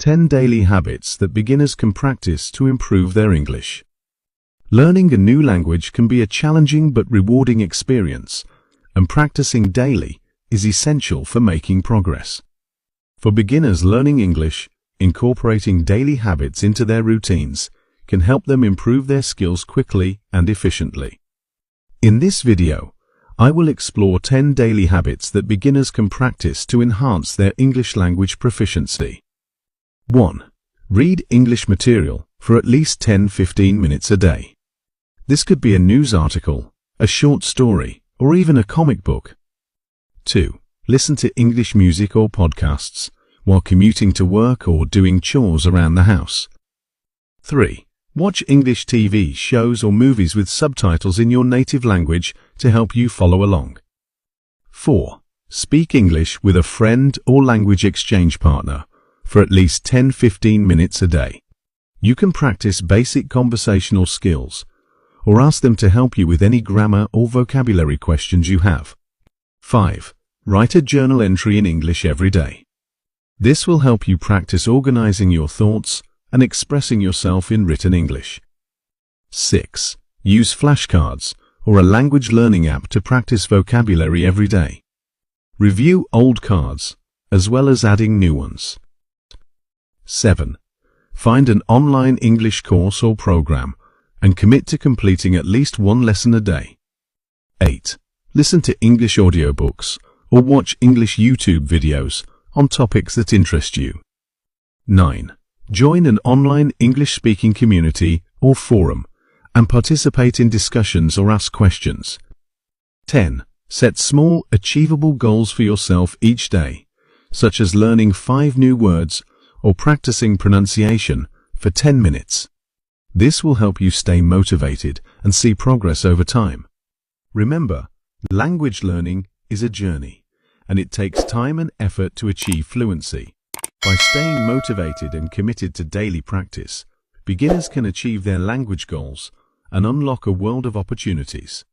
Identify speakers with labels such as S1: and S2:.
S1: 10 daily habits that beginners can practice to improve their English. Learning a new language can be a challenging but rewarding experience, and practicing daily is essential for making progress. For beginners learning English, incorporating daily habits into their routines can help them improve their skills quickly and efficiently. In this video, I will explore 10 daily habits that beginners can practice to enhance their English language proficiency. 1. Read English material for at least 10-15 minutes a day. This could be a news article, a short story, or even a comic book. 2. Listen to English music or podcasts while commuting to work or doing chores around the house. 3. Watch English TV shows or movies with subtitles in your native language to help you follow along. 4. Speak English with a friend or language exchange partner for at least 10-15 minutes a day. You can practice basic conversational skills or ask them to help you with any grammar or vocabulary questions you have. 5. Write a journal entry in English every day. This will help you practice organizing your thoughts and expressing yourself in written English. 6. Use flashcards or a language learning app to practice vocabulary every day. Review old cards, as well as adding new ones. 7. Find an online English course or program and commit to completing at least one lesson a day. 8. Listen to English audiobooks or watch English YouTube videos on topics that interest you. 9. Join an online English-speaking community or forum and participate in discussions or ask questions. 10. Set small, achievable goals for yourself each day, such as learning 5 new words or practicing pronunciation for 10 minutes. This will help you stay motivated and see progress over time. Remember, language learning is a journey, and it takes time and effort to achieve fluency. By staying motivated and committed to daily practice, beginners can achieve their language goals and unlock a world of opportunities.